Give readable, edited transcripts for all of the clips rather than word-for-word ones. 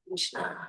Krishna.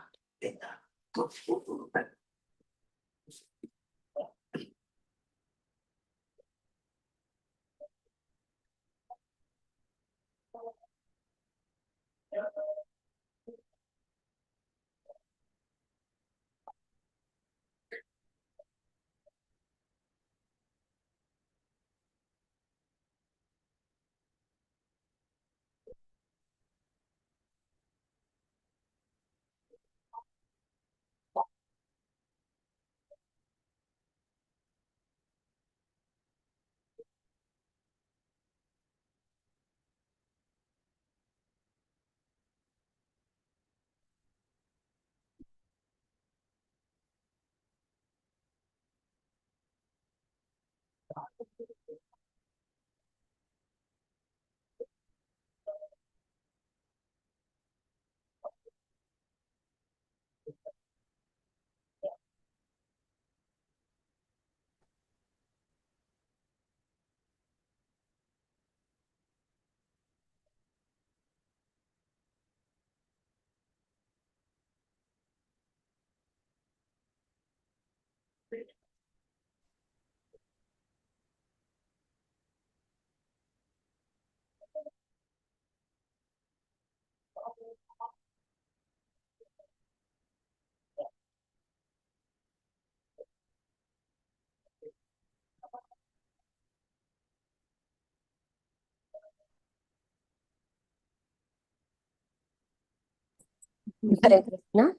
Hare Krishna.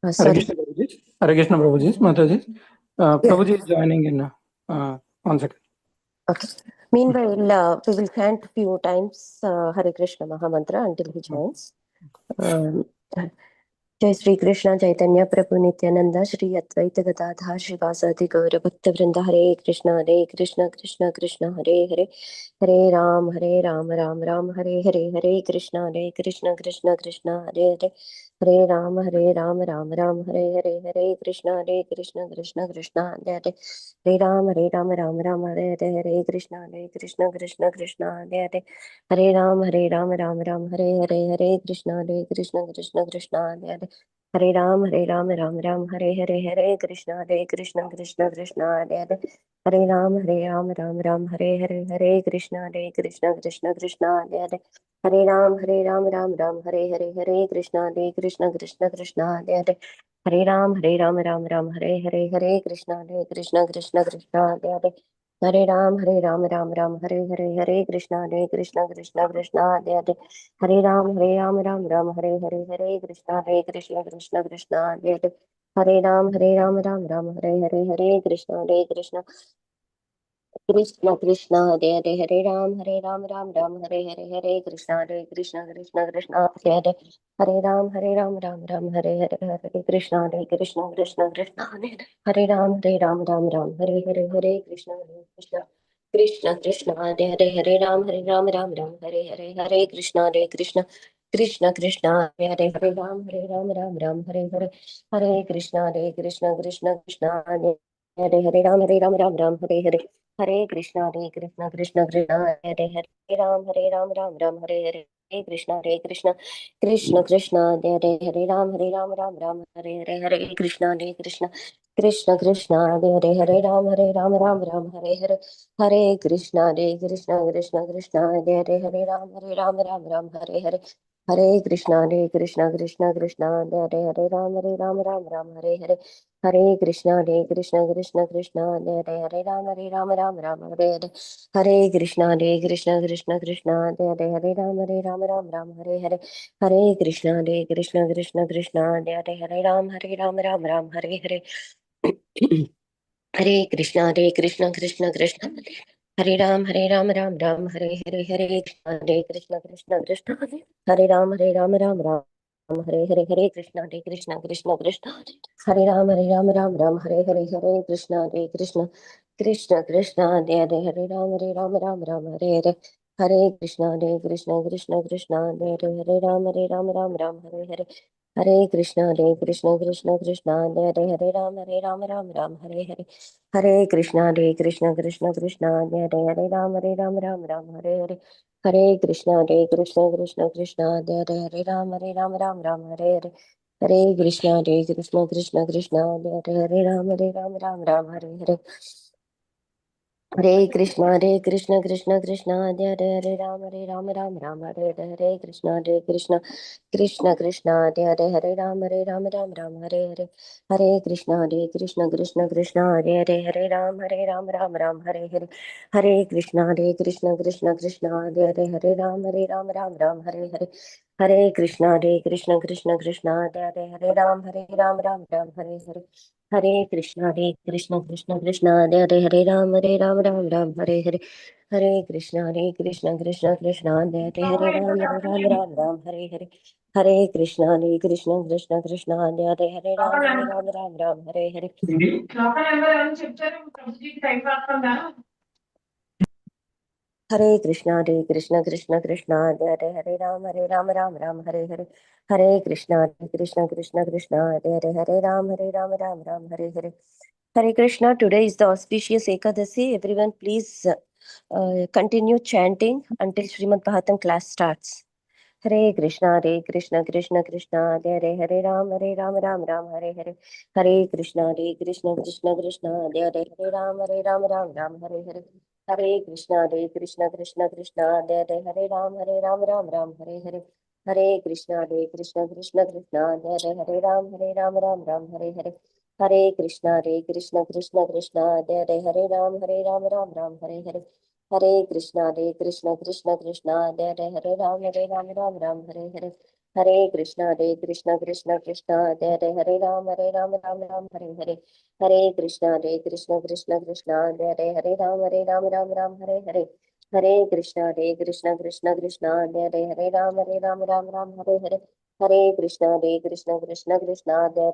Hare Sorry. Krishna Prabhuji. Hare Krishna Prabhuji. Mataji. Prabhuji is joining in 1 second. Okay. Meanwhile, we will chant a few times Hare Krishna Mahamantra until he joins. जय श्री कृष्ण चैतन्य प्रभु नित्यानंद श्री अद्वैत गदाधर श्रीवासादि गौर भक्त वृंद हरे कृष्ण कृष्ण कृष्ण हरे हरे हरे राम राम राम हरे हरे हरे कृष्ण कृष्ण कृष्ण हरे हरे हरे राम राम राम हरे हरे हरे कृष्ण कृष्ण कृष्ण हरे हरे हरे राम राम राम हरे हरे हरे कृष्ण कृष्ण हरे हरे हरे राम राम हरे हरे हरे कृष्ण कृष्ण हरे हरे हरे राम राम हरे हरे हरे कृष्ण कृष्ण कृष्ण हरे हरे हरे राम राम हरे हरे हरे कृष्ण कृष्ण हरे हरे हरे राम राम हरे हरे हरे कृष्ण कृष्ण हरे हरे हरे राम राम हरे हरे हरे कृष्ण कृष्ण हरे हरे हरे राम राम हरे हरे हरे कृष्ण कृष्ण हरे हरे हरे राम राम हरे हरे हरे कृष्ण कृष्ण हरे हरे हरे राम राम हरे हरे हरे कृष्ण कृष्ण हरे हरे हरे राम राम हरे हरे हरे कृष्ण कृष्ण हरे हरे हरे राम राम हरे हरे हरे कृष्ण कृष्ण कृष्ण हरे राम हरे हरे हरे कृष्ण कृष्ण हरे हरे हरे राम राम हरे हरे हरे कृष्ण कृष्ण हरे हरे हरे राम हरे हरे हरे कृष्ण कृष्ण कृष्ण हरे हरे हरे राम राम हरे हरे हरे कृष्णा कृष्ण कृष्ण हरे हरे राम राम राम हरे हरे हरे कृष्ण कृष्ण कृष्ण हरे राम राम हरे कृष्णा कृष्ण कृष्ण कृष्ण हरे राम राम हरे कृष्णा कृष्ण कृष्ण कृष्ण हरे राम राम हरे कृष्णा कृष्ण कृष्ण कृष्ण हरे राम राम हरे कृष्णा कृष्ण कृष्ण हरे राम राम हरे कृष्णा कृष्ण कृष्ण हरे राम राम हरे कृष्णा कृष्ण कृष्ण कृष्ण राम राम हरे हरे कृष्ण कृष्ण कृष्ण हरे राम राम हरे कृष्ण कृष्ण कृष्ण हरे राम हरे कृष्ण कृष्ण कृष्ण हरे राम हरे कृष्ण कृष्ण कृष्ण हरे राम हरे कृष्ण कृष्ण कृष्ण हरे राम हरे कृष्ण कृष्ण हरे राम हरे कृष्ण कृष्ण हरे कृष्ण कृष्ण हरे कृष्ण कृष्ण हरे कृष्ण कृष्ण राम हरे कृष्ण कृष्ण कृष्ण हरे राम हरे कृष्ण कृष्ण हरे राम हरे कृष्ण कृष्ण राम हरे कृष्ण कृष्ण हरे राम हरे कृष्ण कृष्ण हरे राम हरे कृष्ण कृष्ण राम हरे कृष्ण कृष्ण राम हरे हरे कृष्ण कृष्ण कृष्ण हरे राम हरे कृष्ण कृष्ण कृष्ण हरे Ram Hare Krishna. Today is the auspicious Ekadasi. Everyone, please continue chanting until Srimad Bhagavatam class starts. Hare Krishna Krishna Krishna Hare Ram Ram Hare Krishna Krishna Krishna Hare Ram Hare Krishna Krishna Hare Ram Hare Krishna Krishna Krishna Hare Ram Hare Krishna Krishna Hare Ram Hare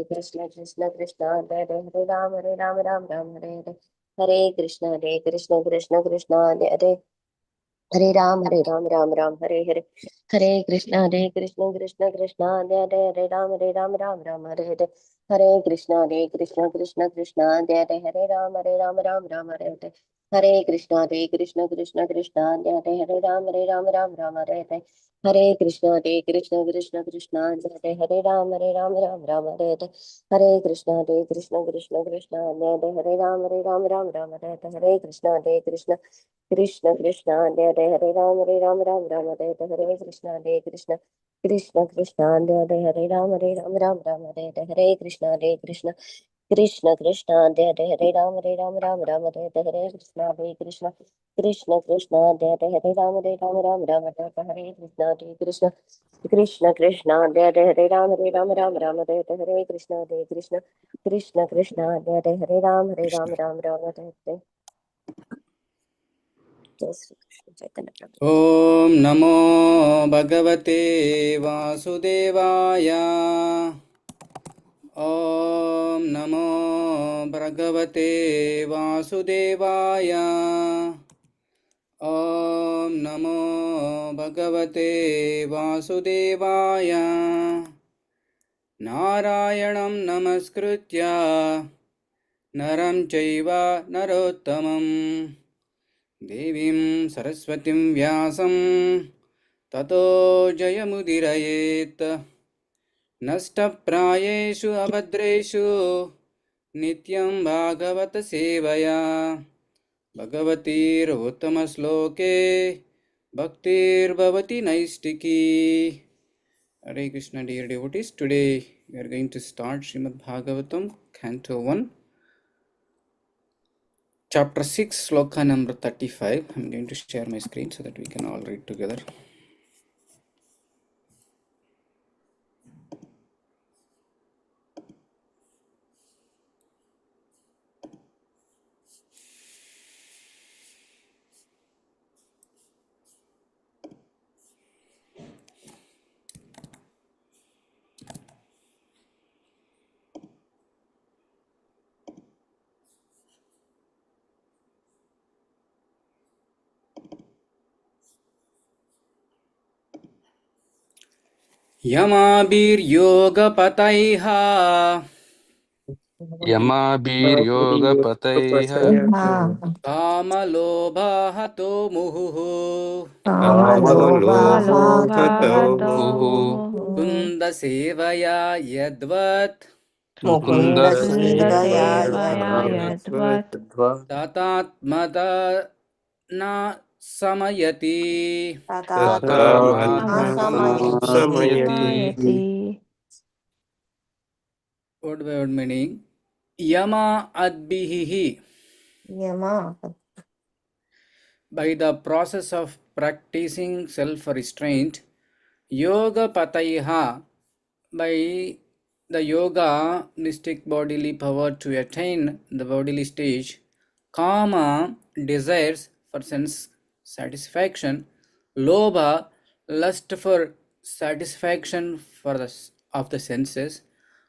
Krishna Krishna Hare Ram Hare Krishna Krishna Hare Ram Hare Krishna Krishna Hare Krishna Krishna Hare Krishna Krishna Hare Krishna Hare Krishna Hare Ram Hare Krishna Ram Hare Krishna Krishna Krishna Hare Ram Hare Krishna Hare Ram Hare Krishna Hare Ram Hare Krishna Krishna Hare Krishna Hare Ram जय श्री कृष्ण चैतन्य प्रभु ॐ नमो भगवते वासुदेवाय ॐ नमो भगवते वासुदेवाय ॐ नमो भगवते वासुदेवाय नारायणं नमस्कृत्य नरं चैव नरोत्तमं देवीं सरस्वतीं व्यासं ततो जयमुदीरयेत् नष्टप्रायेषु अभद्रेषु नित्यं भागवत सेवया भगवतीर्उत्तमश्लोके भक्तिर्भवति नैष्टिकी. Hare Krishna, dear devotees. Today we are going to start Srimad Bhagavatam, Canto 1, Chapter 6, Sloka number 35. I am going to share my screen so that we can all read together. यमाभिर्योगपतैः यमाभिर्योगपतैः कामलोभाहतो मुहुः कामलोभाहतो कुन्दसेवया यद्वत् मुकुन्दसेवया ततात्मता न समयति. तथा समयति. Word by word meaning. Yama adbihi. By the process of practicing self-restraint, yoga pataiha, by the yoga mystic bodily power to attain the bodily stage, kama desires for sense satisfaction, lobha lust for satisfaction for of the senses,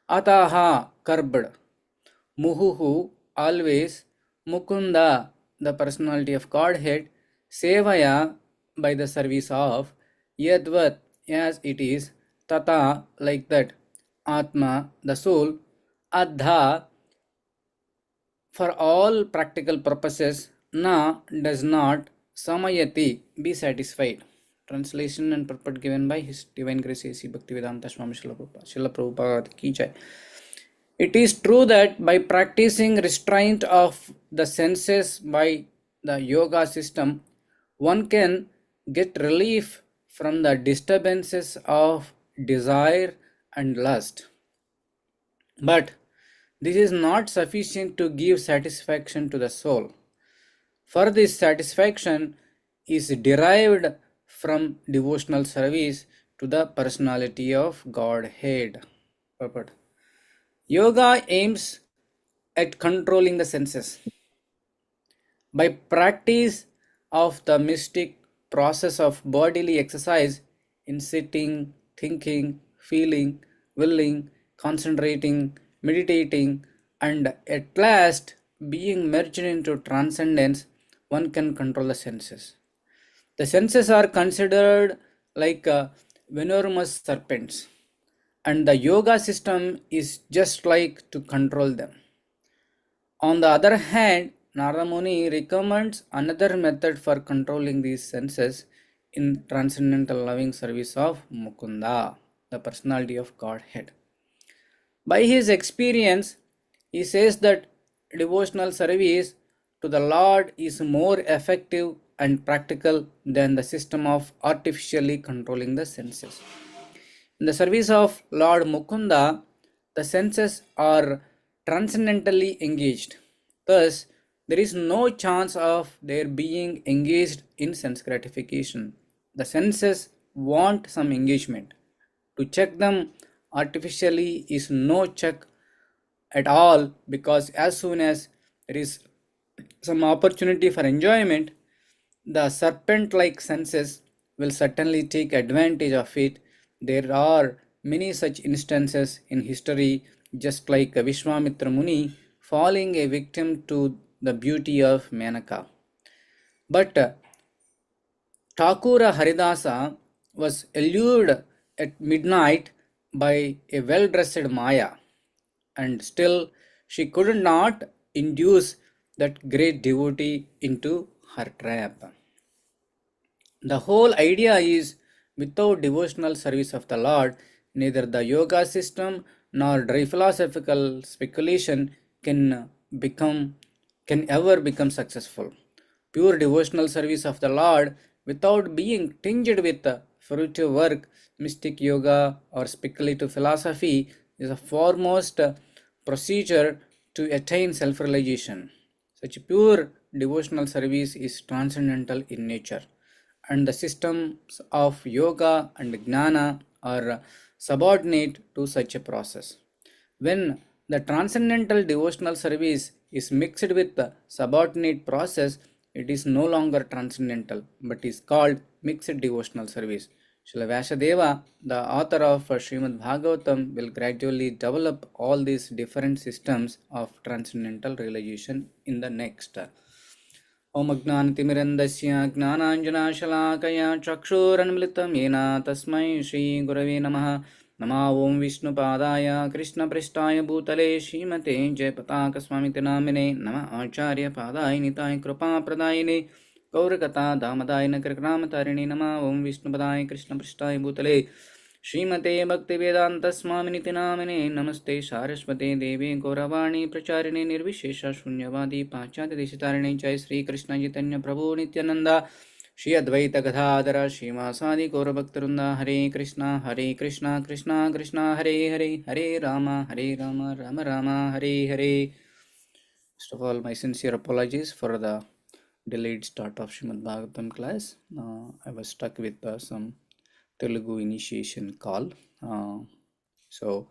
ataha curbed, muhuhu always, mukunda the personality of Godhead, sevaya by the service of, yadvat as it is, tata like that, atma the soul, adha for all practical purposes, na does not, samayati be satisfied. Translation and purport given by His Divine Grace A.C. Bhaktivedanta Swami Srila Prabhupada ki jai. It is true that by practicing restraint of the senses by the yoga system, one can get relief from the disturbances of desire and lust. But this is not sufficient to give satisfaction to the soul. For this satisfaction is derived from devotional service to the personality of Godhead. Purport. Yoga aims at controlling the senses. By practice of the mystic process of bodily exercise in sitting, thinking, feeling, willing, concentrating, meditating, and at last being merged into transcendence, one can control the senses. The senses are considered like venomous serpents, and the yoga system is just like to control them. On the other hand, Narada Muni recommends another method for controlling these senses in transcendental loving service of Mukunda, the personality of Godhead. By his experience, he says that devotional service to the Lord is more effective and practical than the system of artificially controlling the senses. In the service of Lord Mukunda, the senses are transcendently engaged. Thus, there is no chance of their being engaged in sense gratification. The senses want some engagement. To check them artificially is no check at all, because as soon as there is some opportunity for enjoyment, the serpent like senses will certainly take advantage of it. There are many such instances in history, just like Vishwamitra Muni falling a victim to the beauty of Menaka. But Thakura Haridasa was allured at midnight by a well-dressed Maya, and still she could not induce that great devotee into her trap. The whole idea is without devotional service of the Lord, neither the yoga system nor dry philosophical speculation can become can ever become successful. Pure devotional service of the Lord without being tinged with fruitive work, mystic yoga, or speculative philosophy is a foremost procedure to attain self realization. Such pure devotional service is transcendental in nature, and the systems of yoga and jnana are subordinate to such a process. When the transcendental devotional service is mixed with the subordinate process, it is no longer transcendental but is called mixed devotional service. Srila Vyasadeva, the author of Srimad Bhagavatam, will gradually develop all these different systems of transcendental realization in the next. ओम अज्ञानतिमिरन्दस्य ज्ञानाञ्जनाशलाकया चक्षुरन्मिलितं येन तस्मै श्रीगुरवे नमः। नमः ॐ विष्णुपादाय कृष्णपृष्ठाय भूतले श्रीमते जयपताकस्वामिति नामिने नमः आचार्यपादाय निताय कृपाप्रदायिने गौरकथा दामदाय नकृग्रामतारिणे नमः ॐ विष्णुपदाय कृष्णपृष्ठाय भूतले श्रीमते भक्तिवेदान्तस्वामिनिति नामिने नमस्ते सारस्वते देवे गौरवाणी प्रचारिणे निर्विशेष शून्यवादी पाश्चात्यदेशतारिणे जय श्री कृष्ण चैतन्य प्रभु नित्यानंद श्री अद्वैत गदाधर श्रीवासादि गौरभक्तवृंद हरे Krishna Krishna Krishna Hare Hare Hare Ram Ram Ram Hare Hare. First of all, my sincere apologies for the delayed start of Srimad Bhagavatam class. I was stuck with some Telugu initiation call. So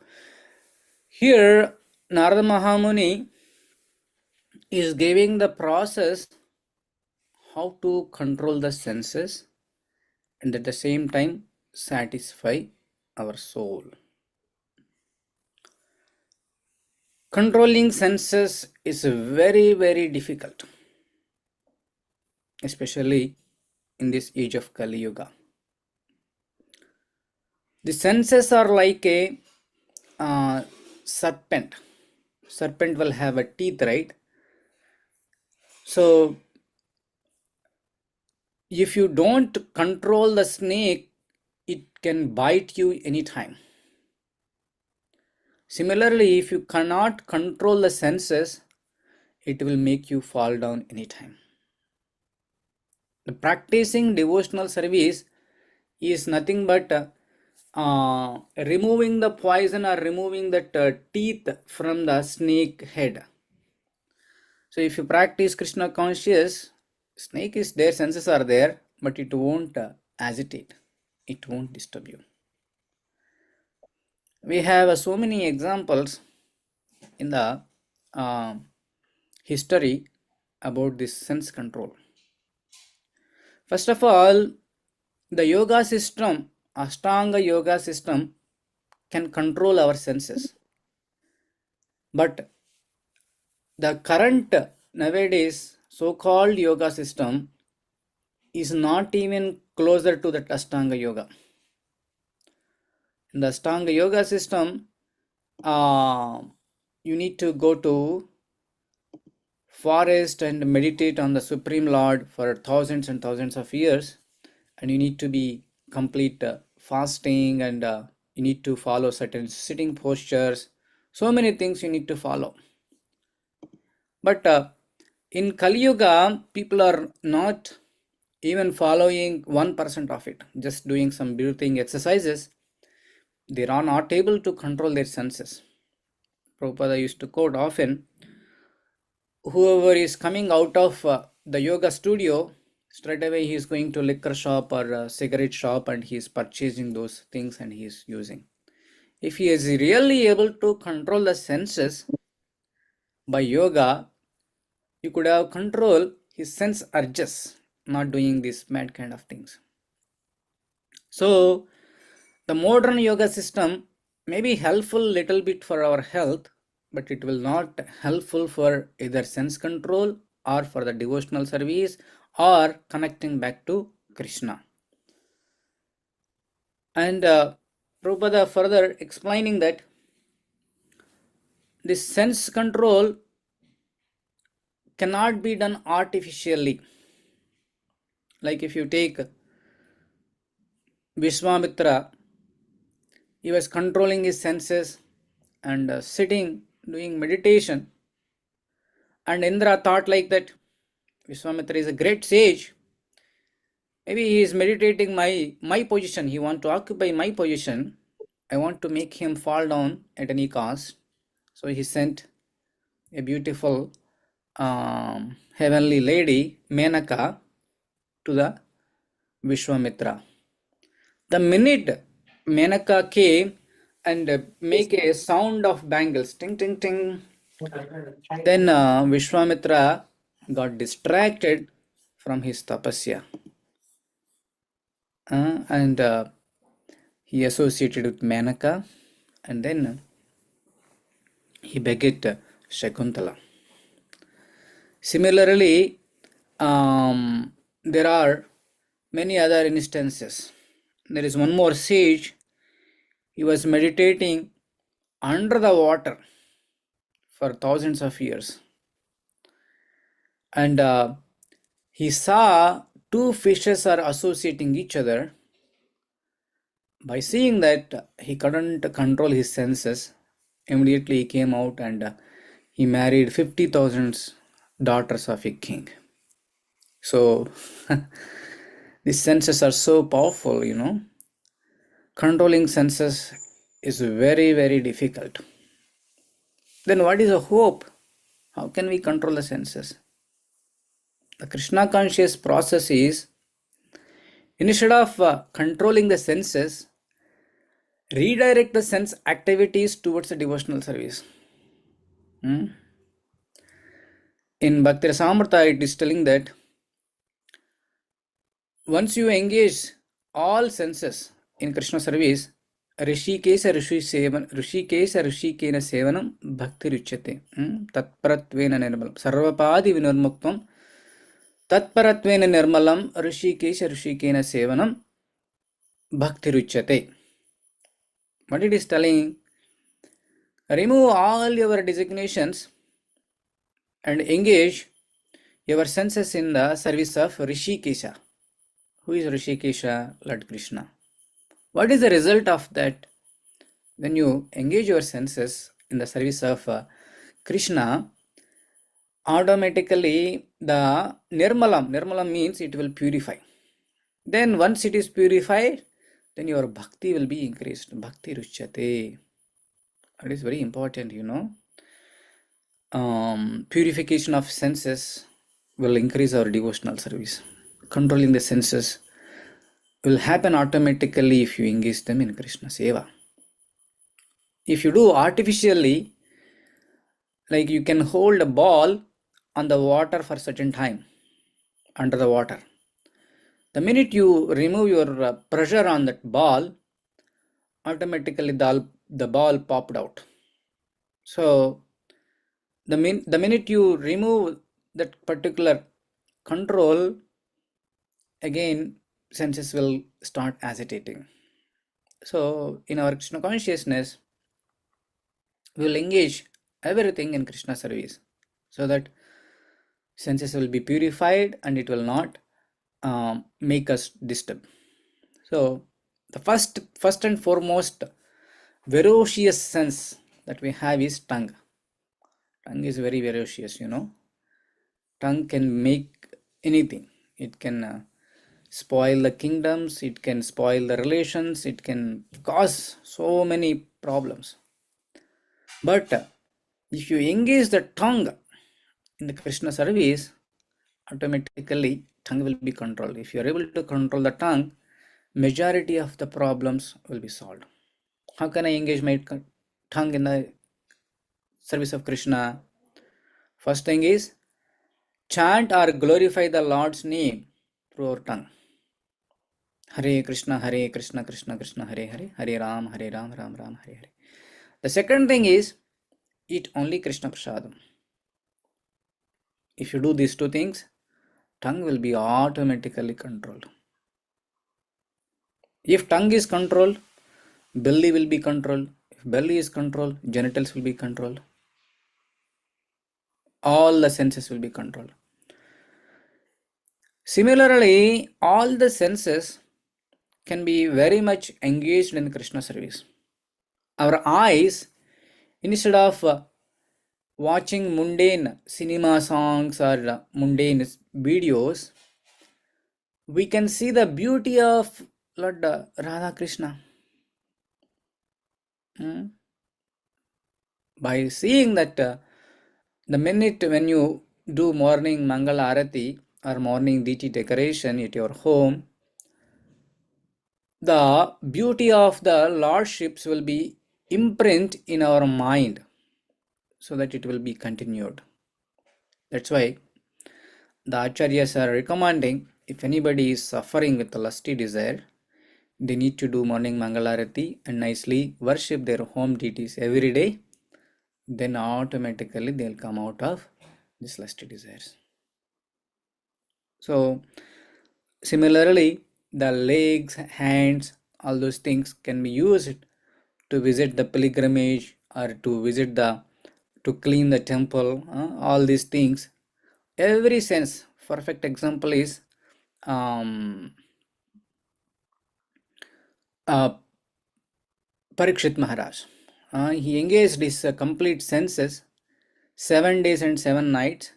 here Narada Mahamuni is giving the process how to control the senses and at the same time satisfy our soul. Controlling senses is very, very difficult, especially in this age of Kali Yuga. The senses are like a serpent. Serpent will have a teeth, right? So if you don't control the snake, it can bite you anytime. Similarly, if you cannot control the senses, it will make you fall down anytime. The practicing devotional service is nothing but removing the poison or removing the teeth from the snake head. So if you practice Krishna conscious, snake is there, senses are there, but it won't agitate, it won't disturb you. We have so many examples in the history about this sense control. First of all, the yoga system, Ashtanga yoga system, can control our senses. But the current nowadays so-called yoga system is not even closer to the Ashtanga yoga. In the Ashtanga yoga system, you need to go to forest and meditate on the Supreme Lord for thousands and thousands of years, and you need to be complete fasting, and you need to follow certain sitting postures. So many things you need to follow. But in Kali Yuga, people are not even following 1% of it, just doing some breathing exercises. They are not able to control their senses. Prabhupada used to quote often, whoever is coming out of the yoga studio, straight away he is going to liquor shop or a cigarette shop and he is purchasing those things and he is using. If he is really able to control the senses by yoga, you could have control his sense urges, not doing these mad kind of things. So the modern yoga system may be helpful little bit for our health, but it will not helpful for either sense control or for the devotional service or connecting back to Krishna. And Prabhupada further explaining that this sense control cannot be done artificially. Like if you take Vishwamitra, he was controlling his senses and sitting, doing meditation. And Indra thought like that. Vishwamitra is a great sage. Maybe he is meditating my position. He wants to occupy my position. I want to make him fall down at any cost. So he sent a beautiful heavenly lady, Menaka, to the Vishwamitra. The minute Menaka came and make a sound of bangles, ting ting ting, then Vishwamitra got distracted from his tapasya. And he associated with Menaka, and then he beget Shakuntala. Similarly, there are many other instances. There is one more sage. He was meditating under the water for thousands of years, and he saw two fishes are associating each other. By seeing that, he couldn't control his senses. Immediately he came out and he married 50,000 daughters of a king. So these senses are so powerful, Controlling senses is very, very difficult. Then what is the hope? How can we control the senses? The Krishna conscious process is, instead of controlling the senses, redirect the sense activities towards the devotional service. In Bhakti Rasamrita, it is telling that once you engage all senses in Krishna service, Rishikesa Rishikena Sevanam Bhakti Ruchyate. Tatparatvena Nirmalam. Sarvapadi Vinurmuktam. Tatparatvena Nirmalam Rishikesa Rishikena Sevanam Bhakti Ruchyate. What it is telling, remove all your designations and engage your senses in the service of Rishikesha. Who is Rishikesha? Lord Krishna. What is the result of that? When you engage your senses in the service of Krishna, automatically the Nirmalam means it will purify. Then once it is purified, then your bhakti will be increased. Bhakti Ruchyate. That is very important, Purification of senses will increase our devotional service. Controlling the senses will happen automatically if you engage them in Krishna Seva. If you do artificially, like you can hold a ball on the water for a certain time, under the water. The minute you remove your pressure on that ball, automatically the ball popped out. So the minute you remove that particular control, again senses will start agitating. So in our Krishna consciousness, we will engage everything in Krishna service so that senses will be purified and it will not make us disturb. So the first and foremost ferocious sense that we have is tongue. Tongue is very ferocious, Tongue can make anything. It can spoil the kingdoms, it can spoil the relations, it can cause so many problems. But if you engage the tongue in the Krishna service, automatically tongue will be controlled. If you are able to control the tongue, majority of the problems will be solved. How can I engage my tongue in the service of Krishna? First thing is, chant or glorify the Lord's name through our tongue. Hare Krishna, Krishna Krishna, Hare Hare, Hare Ram, Ram Ram, Hare Hare. The second thing is, eat only Krishna Prasadam. If you do these two things, tongue will be automatically controlled. If tongue is controlled, belly will be controlled. If belly is controlled, genitals will be controlled. all the senses will be controlled. Similarly, all the senses can be very much engaged in Krishna service. Our eyes, instead of watching mundane cinema songs or mundane videos, we can see the beauty of Lord Radha Krishna. By seeing that, the minute when you do morning Mangala Arati or morning DT decoration at your home, the beauty of the lordships will be imprint in our mind so that it will be continued. That's why the acharyas are recommending, if anybody is suffering with a lusty desire, they need to do morning Mangalarati and nicely worship their home deities every day. Then automatically they'll come out of these lusty desires. So similarly, the legs, hands, all those things can be used to visit the pilgrimage or to clean the temple, all these things. Every sense, perfect example is Parikshit Maharaj. He engaged his complete senses 7 days and 7 nights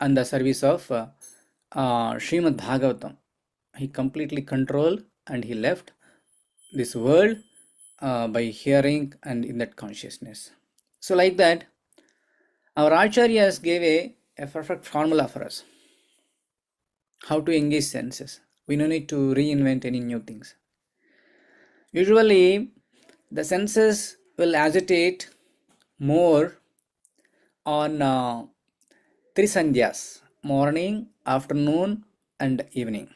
on the service of Srimad Bhagavatam. He completely controlled and he left this world by hearing and in that consciousness. So like that, our acharyas gave a perfect formula for us. How to engage senses. We don't need to reinvent any new things. Usually, the senses will agitate more on three sandhyas, morning, afternoon, and evening.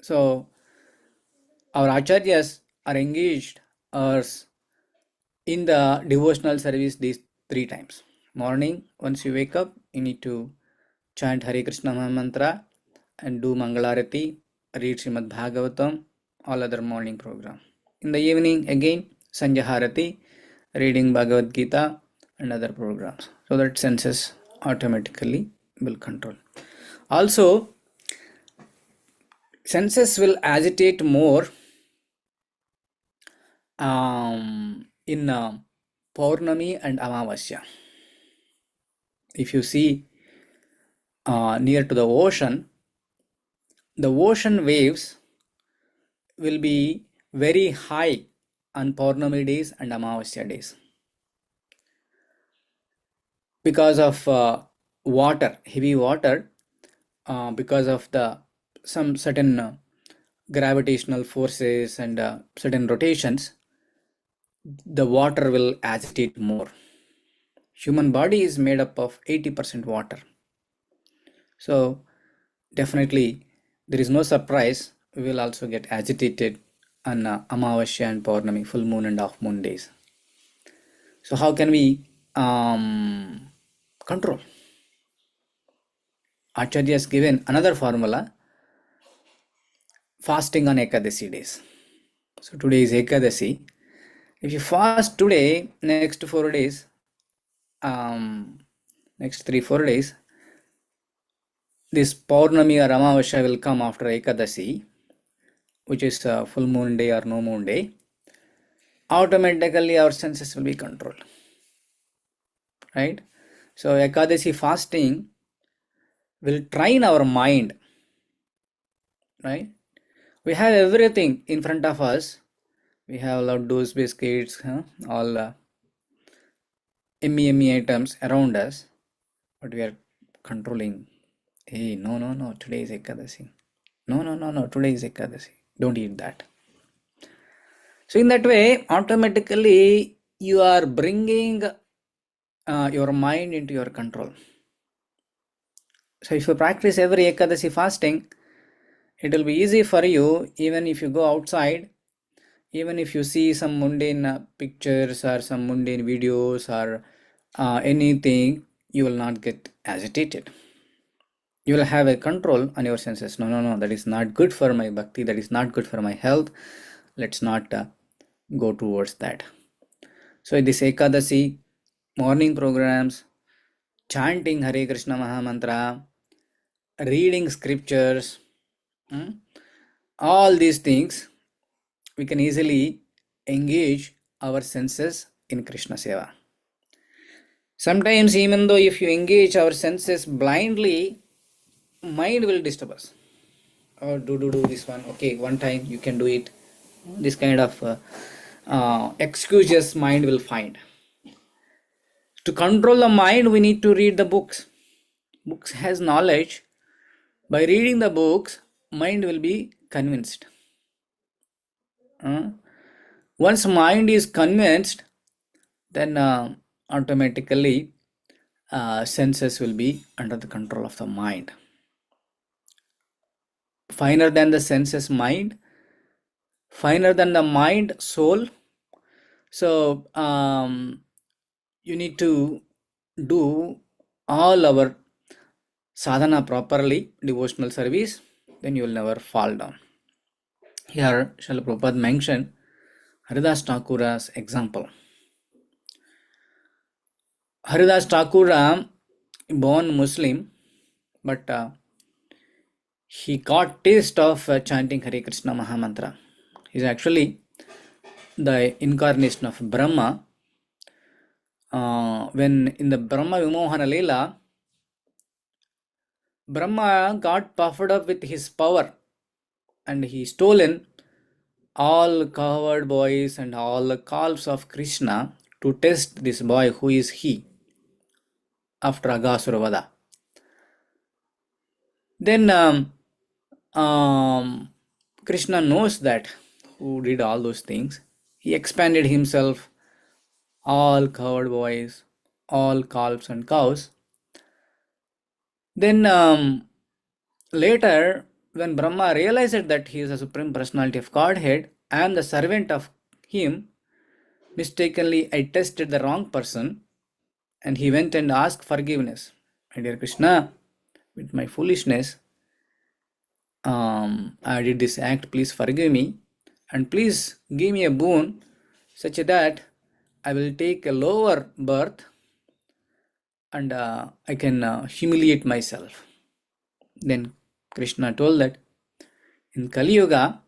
So, our acharyas are engaged us in the devotional service these 3 times. Morning, once you wake up, you need to chant Hare Krishna Mantra and do Mangalarati, read Srimad Bhagavatam, all other morning program. In the evening, again, Sandhya Harati, reading Bhagavad Gita and other programs. So that senses automatically will control. Also, senses will agitate more in Paurnami and Amavasya. If you see near to the ocean waves will be very high on Paurnami days and Amavasya days. Because of water, heavy water, because of some certain gravitational forces and certain rotations, the water will agitate more. Human body is made up of 80% water. So definitely there is no surprise, we will also get agitated on Amavasya and Paurnami, full moon and half moon days. So how can we control? Acharya has given another formula, fasting on Ekadasi days. So today is Ekadasi. If you fast today, next 4 days, next 3-4 days, this Paurnami or Amavasya will come after Ekadasi, which is full moon day or no moon day. Automatically our senses will be controlled. Right? So Ekadasi fasting will train our mind. Right? We have everything in front of us. We have laddus, biscuits, all yummy items around us, but we are controlling. Hey, no, today is Ekadasi. No, today is Ekadasi. Don't eat that. So in that way, automatically you are bringing your mind into your control. So if you practice every Ekadasi fasting, it will be easy for you, even if you go outside, even if you see some mundane pictures or some mundane videos or anything, you will not get agitated. You will have a control on your senses. No, that is not good for my bhakti, that is not good for my health. Let's not go towards that. So this Ekadasi morning programs chanting Hare Krishna Mahamantra, reading scriptures, all these things, we can easily engage our senses in Krishna Seva. Sometimes, even though if you engage our senses blindly, mind will disturb us. Or do this one. Okay, one time you can do it. This kind of excuses mind will find. To control the mind, we need to read the books. Books has knowledge. By reading the books, mind will be convinced. Once mind is convinced, then automatically senses will be under the control of the mind. Finer than the senses, mind. Finer than the mind, soul. So you need to do all our sadhana properly, devotional service, then you will never fall down. Here, Srila Prabhupada mentioned Haridas Thakura's example. Haridas Thakura, born Muslim, but he got taste of chanting Hare Krishna Mahamantra. He is actually the incarnation of Brahma. When in the Brahma Vimohana Leela, Brahma got puffed up with his power and he stolen all cowherd boys and all the calves of Krishna to test this boy, who is he, after Agasuravada. Then Krishna knows that who did all those things. He expanded himself, all cowherd boys, all calves and cows. Then later, when Brahma realized that he is a Supreme Personality of Godhead, I am the servant of him, mistakenly I tested the wrong person, and he went and asked forgiveness. My dear Krishna, with my foolishness, I did this act, please forgive me, and please give me a boon such that I will take a lower birth and I can humiliate myself. Then Krishna told that in Kali Yuga,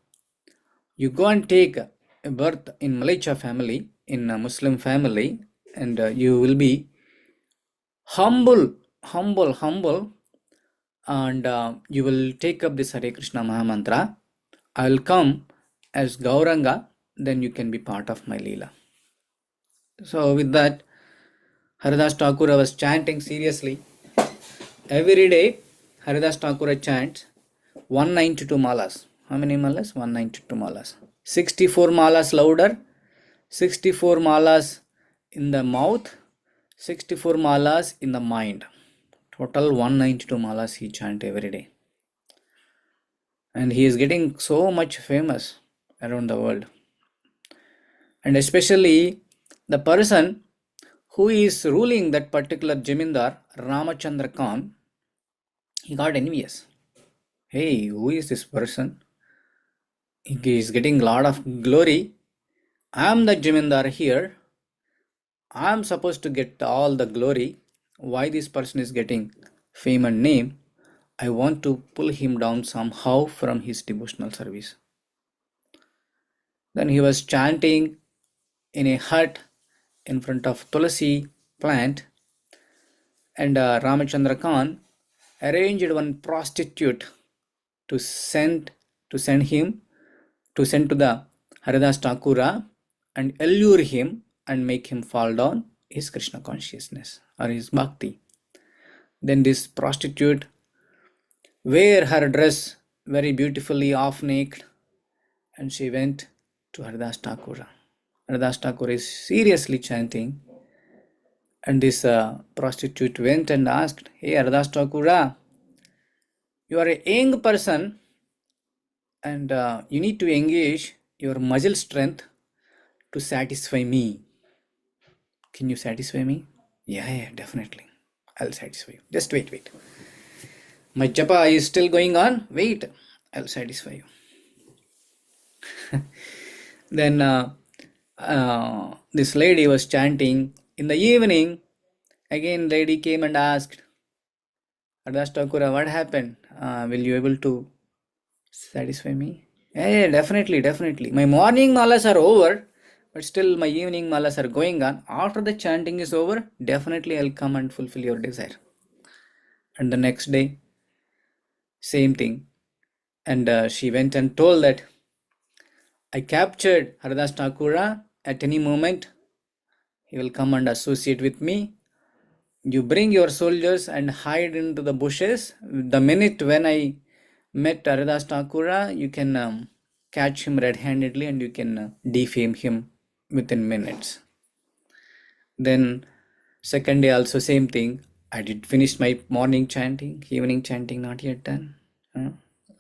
you go and take a birth in Malacha family, in a Muslim family, and you will be humble, and you will take up this Hare Krishna Mahamantra. I will come as Gauranga, then you can be part of my Leela. So with that, Haridas Thakura was chanting seriously. Every day, Haridas Thakura chants 192 malas. How many malas? 192 malas. 64 malas louder, 64 malas in the mouth, 64 malas in the mind. Total 192 malas he chant every day. And he is getting so much famous around the world. And especially the person who is ruling that particular Jamindar, Ramachandra Khan, he got envious. Hey, who is this person? He is getting a lot of glory. I am the Jamindar here. I am supposed to get all the glory. Why this person is getting fame and name? I want to pull him down somehow from his devotional service. Then he was chanting in a hut in front of Tulasi plant, and Ramachandra Khan arranged one prostitute to send to the Haridas Thakura and allure him and make him fall down his Krishna consciousness or his bhakti. Then this prostitute wear her dress very beautifully half naked, and she went to Haridas Thakura. Haridas Thakur is seriously chanting, and this prostitute went and asked, "Hey Haridas Thakura, you are a young person and you need to engage your muscle strength to satisfy me. Can you satisfy me?" Yeah, definitely. I'll satisfy you. Just wait. My japa is still going on. Wait, I'll satisfy you. Then this lady was chanting. In the evening, Again, lady came and asked, Haridas Thakura, what happened? Will you able to satisfy me? Yeah, definitely, definitely. My morning malas are over, but still my evening malas are going on. After the chanting is over, definitely I'll come and fulfill your desire. And the next day, same thing. And she went and told that I captured Haridas Thakura. At any moment, he will come and associate with me. You bring your soldiers and hide into the bushes. The minute when I met Haridas Thakura, you can catch him red-handedly and you can defame him within minutes. Then second day also same thing. I did finish my morning chanting, evening chanting not yet done.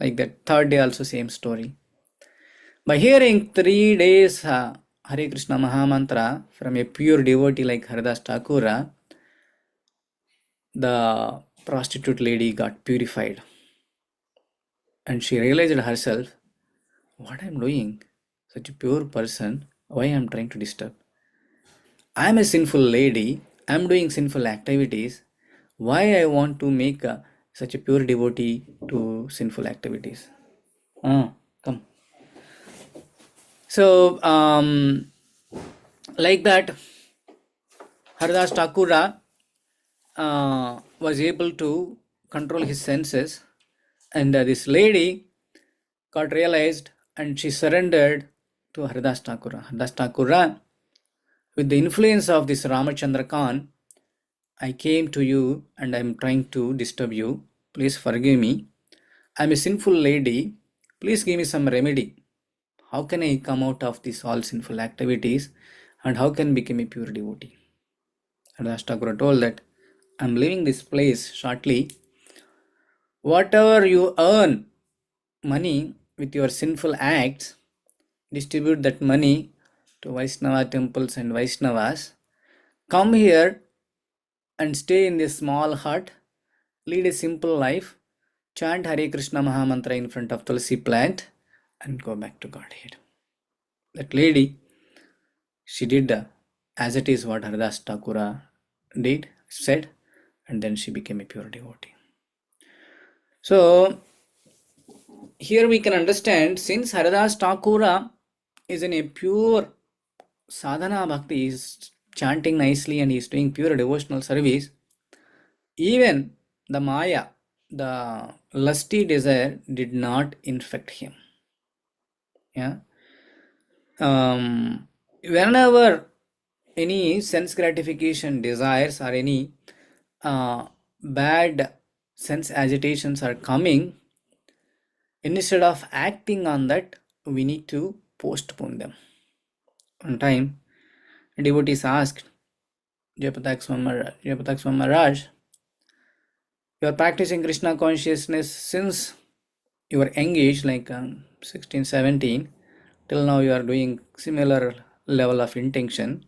Like that. Third day also same story. By hearing 3 days Hare Krishna Mahamantra from a pure devotee like Haridas Thakura, the prostitute lady got purified and she realized herself, what I'm doing, such a pure person, why I'm trying to disturb? I'm a sinful lady, I'm doing sinful activities, why I want to make such a pure devotee to sinful activities? Come. So, like that, Haridas Thakura was able to control his senses, and this lady got realized and she surrendered to Haridas Thakura. Haridas Thakura, with the influence of this Ramachandra Khan, I came to you and I'm trying to disturb you. Please forgive me. I'm a sinful lady. Please give me some remedy. How can I come out of these all sinful activities and how can I become a pure devotee? Haridas Thakura told that I'm leaving this place shortly. Whatever you earn money with your sinful acts, distribute that money to Vaishnava temples and Vaishnavas. Come here and stay in this small hut, lead a simple life, chant Hare Krishna Mahamantra in front of Tulsi plant and go back to Godhead. That lady, she did as it is what Haridas Thakura said, and then she became a pure devotee. So, here we can understand, since Haridas Thakura is in a pure sadhana bhakti, he is chanting nicely and he is doing pure devotional service, even the Maya, the lusty desire, did not infect him. Yeah. Whenever any sense gratification desires or any bad sense agitations are coming, instead of acting on that, we need to postpone them. One time, devotees asked Jayapataka Maharaj, you are practicing Krishna consciousness since you were engaged, like 16, 17, till now you are doing similar level of intention.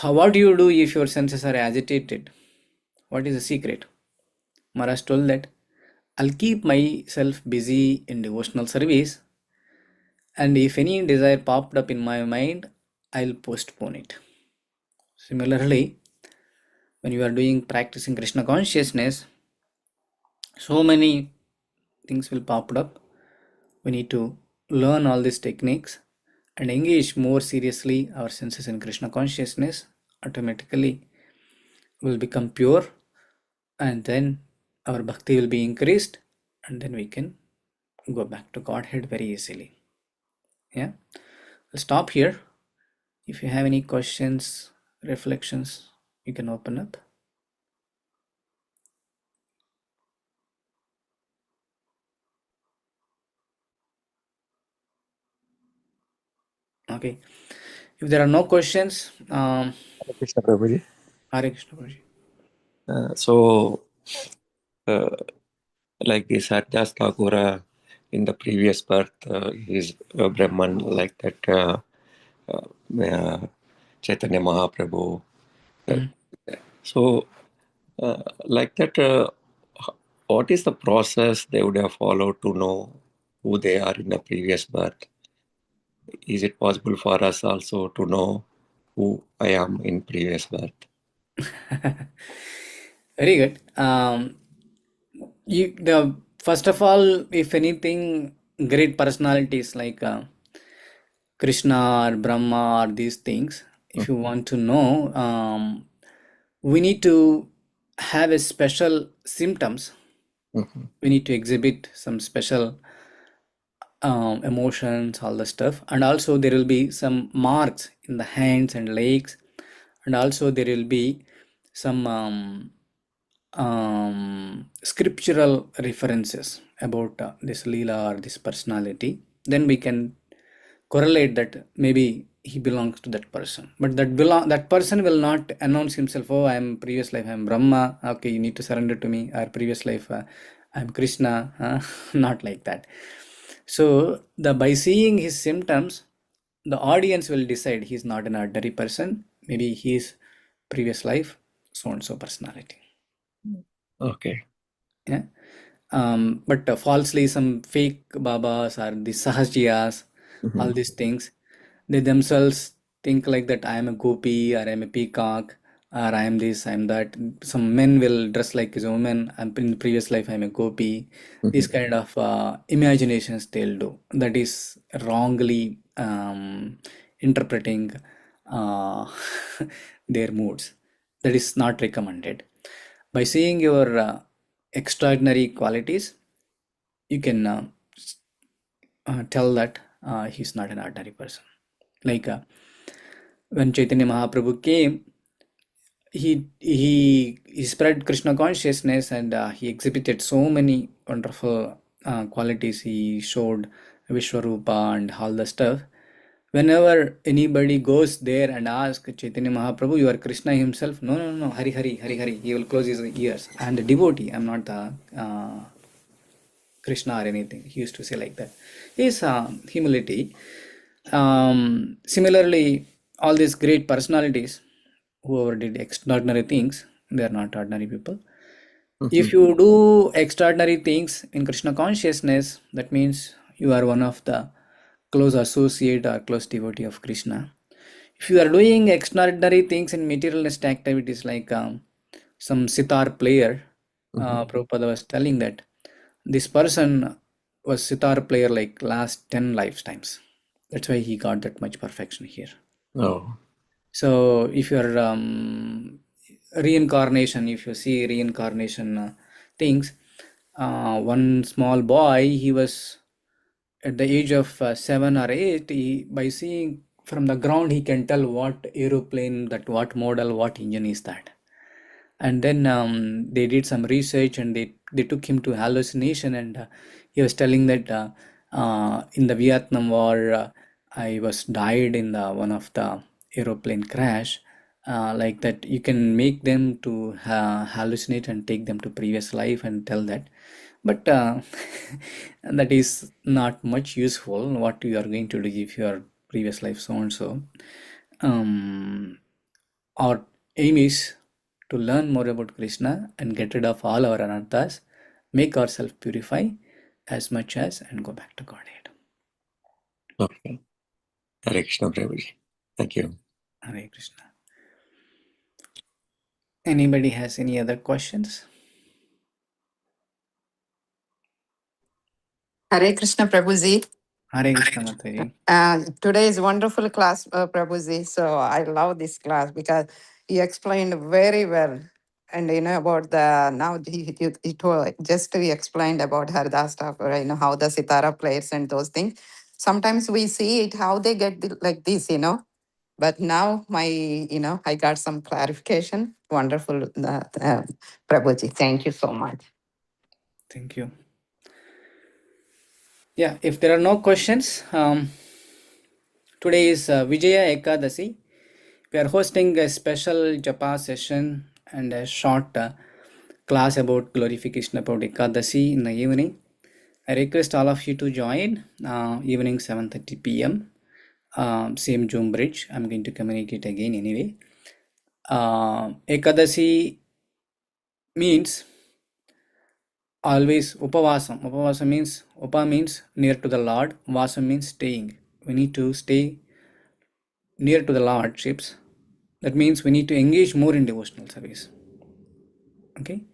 What do you do if your senses are agitated? What is the secret? Maharaj told that I'll keep myself busy in devotional service, and if any desire popped up in my mind, I'll postpone it. Similarly, when you are doing practicing Krishna consciousness, so many things will pop up. We need to learn all these techniques and engage more seriously our senses in Krishna consciousness. Automatically will become pure, and then our bhakti will be increased, and then we can go back to Godhead very easily. Yeah, I'll stop here. If you have any questions, reflections, you can open up. Okay, if there are no questions, Krishna Prabhuji. Hare Krishna Prabhuji. Like this Haridas Thakura in the previous birth, is Brahman, like that Chaitanya Mahaprabhu. So, like that, what is the process they would have followed to know who they are in the previous birth? Is it possible for us also to know who I am in previous birth? Very good. The first of all, if anything, great personalities like Krishna or Brahma or these things, if you want to know, we need to have a special symptoms. Mhm. We need to exhibit some special emotions, all the stuff, and also there will be some marks in the hands and legs, and also there will be some scriptural references about this Leela or this personality. Then we can correlate that maybe he belongs to that person. But that person will not announce himself. Oh, I am previous life I am Brahma. Okay, you need to surrender to me. Or previous life I am Krishna. Not like that. So the by seeing his symptoms, the audience will decide he's not an ordinary person. Maybe he's previous life so and so personality. Okay. Yeah. But falsely some fake babas or the sahajiyas, all Mhm. these things, they themselves think like that I am a gopi or I am a peacock or I am this, I am that. Some men will dress like as a woman. In the previous life I am a gopi. These Mhm. kind of imaginations they'll do. That is wrongly interpreting uh, their moods. That is not recommended. By seeing your extraordinary qualities, you can tell that he's not an ordinary person. Like when Chaitanya Mahaprabhu came, he spread Krishna consciousness and he exhibited so many wonderful qualities. He showed Vishwarupa and all the stuff. Whenever anybody goes there and asks Chaitanya Mahaprabhu, you are Krishna himself? No, no, no, Hari Hari, Hari Hari. He will close his ears. I am the devotee. I am not the Krishna or anything. He used to say like that. His humility. Similarly, all these great personalities, whoever did extraordinary things, they are not ordinary people. If Mhm. you do extraordinary things in Krishna consciousness, that means you are one of the close associate or close devotee of Krishna. If you are doing extraordinary things in materialist activities like some sitar player, Mhm. Prabhupada was telling that this person was sitar player like last 10 lifetimes. That's why he got that much perfection here. Oh. So if you're reincarnation, if you see reincarnation things, one small boy, he was at the age of 7 or 8, by seeing from the ground, he can tell what aeroplane, that what model, what engine is that. And then they did some research and they took him to hallucination and he was telling that in the Vietnam War, I was died in the one of the aeroplane crash. Like that, you can make them to hallucinate and take them to previous life and tell that, but that is not much useful. What you are going to do if your previous life so and so. Our aim is to learn more about Krishna and get rid of all our anarthas, make ourselves purify as much as and go back to Godhead. Okay. Hare Krishna, Prabhuji. Thank you. Hare Krishna. Anybody has any other questions? Hare Krishna, Prabhuji. Hare Krishna Mataji. Today is wonderful class, Prabhuji. So I love this class because you explained very well. And you know about the now he told just he explained about Haridas Thakur, you know, how the sitara players and those things. Sometimes we see it how they get like this, you know. But now I got some clarification. Wonderful, Prabhuji. Thank you so much. Thank you. Yeah, if there are no questions, today is Vijaya Ekadasi. We are hosting a special japa session and a short class about glorification about Ekadasi in the evening. I request all of you to join evening 7:30 p.m. Same Zoom bridge. I'm going to communicate again anyway. Ekadasi means always upavasam. Upavasam means upa means near to the Lord. Vasam means staying. We need to stay near to the Lordships That means we need to engage more in devotional service. Okay,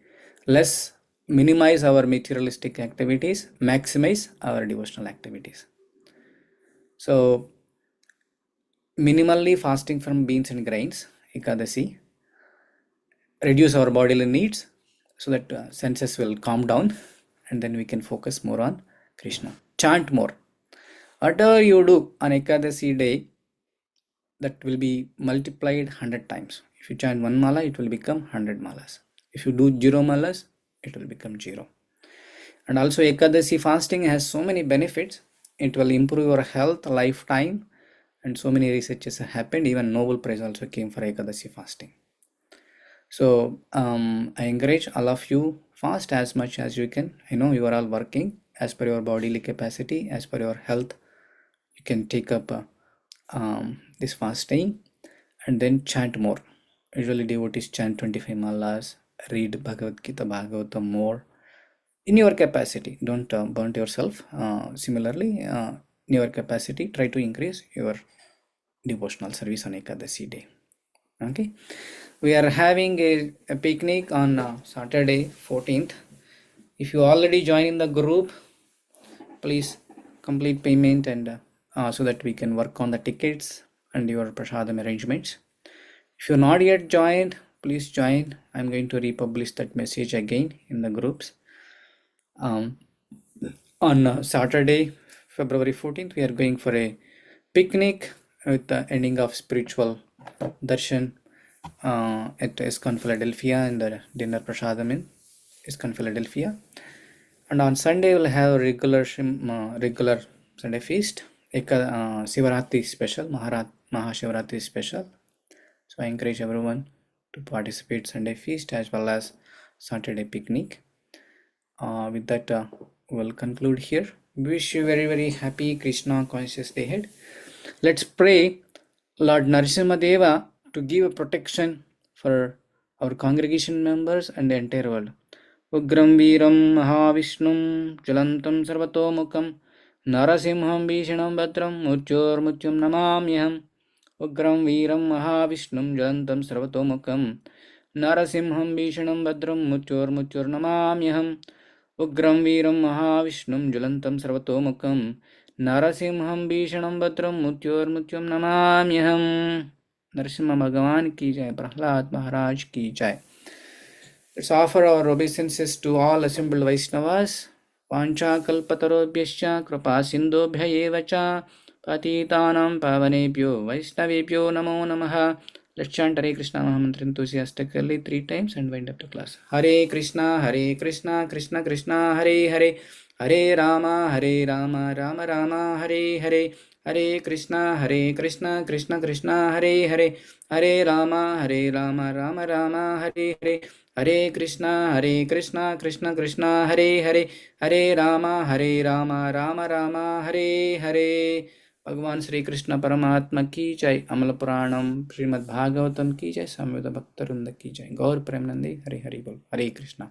less minimize our materialistic activities, maximize our devotional activities. So minimally fasting from beans and grains, Ekadasi, reduce our bodily needs so that senses will calm down, and then we can focus more on Krishna. Chant more. Whatever you do on Ekadasi day, that will be multiplied 100 times. If you chant one mala, it will become 100 malas. If you do 0 malas, it will become 0. And also Ekadasi fasting has so many benefits. It will improve your health, lifetime, and so many researches have happened. Even Nobel Prize also came for Ekadasi fasting. So I encourage all of you, fast as much as you can. I know you are all working as per your bodily capacity, as per your health. You can take up this fasting and then chant more. Usually devotees chant 25 malas, read Bhagavad Gita, Bhagavatam more in your capacity. Don't burn yourself. Similarly, in your capacity, try to increase your devotional service on Ekadasi day. Okay, we are having a picnic on Saturday 14th. If you already join in the group, please complete payment and so that we can work on the tickets and your prasadam arrangements. If you're not yet joined, please join. I'm going to republish that message again in the groups. On Saturday, February 14th, we are going for a picnic with the ending of spiritual darshan at ISKCON Philadelphia and the dinner prasadam in ISKCON Philadelphia. And on Sunday, we'll have regular Sunday feast, Sivaratri special, Mahashivaratri special. So I encourage everyone to participate Sunday feast as well as Saturday picnic. With that, we'll conclude here. Wish you very, very happy Krishna conscious day ahead. Let's pray Lord Narasimha to give a protection for our congregation members and the entire world. Ugram Viram Mahavishnum Jalantam Sarvatomukam Narasimham Vishanam Bhadram Murchur Mutyum Namamyaham. Ugram Viram Mahavishnum Jalantam Sarvatomukam Narasimham Vishanam Bhadram Mutyur Namamyaham. Ugram Viram Mahavishnum Jalantam Sarvatomukam Narasimham Bhishanam Bhadram Mutyum Namamyaham. Narasimha Bhagavan ki jai, Prahlad Maharaj ki jai. Let's offer our obeisances to all assembled Vaishnavas. Pancha kalpatarobhyascha kripa sindobhya eva cha patitanam pavanebhyo Vaishnavebhyo namo namaha. Let's chant Hare Krishna Mahamantra enthusiastically 3 times and wind up the class. Hare Krishna, Krishna Krishna, Hare Hare, Hare Rama, Rama Rama, Hare Hare, Hare Krishna, Krishna Krishna, Hare Hare, Hare Rama, Rama Rama, Hare Hare, Hare Krishna, Krishna Krishna, Hare Hare, Hare Rama, Rama Rama, Hare Hare. भगवान श्री कृष्ण परमात्मा की जय। अमल पुराणम श्रीमद् भागवतम की जय। संवेद भक्त वृंद की जय। गौर प्रेमानंदी हरे हरि बोल। हरे कृष्णा।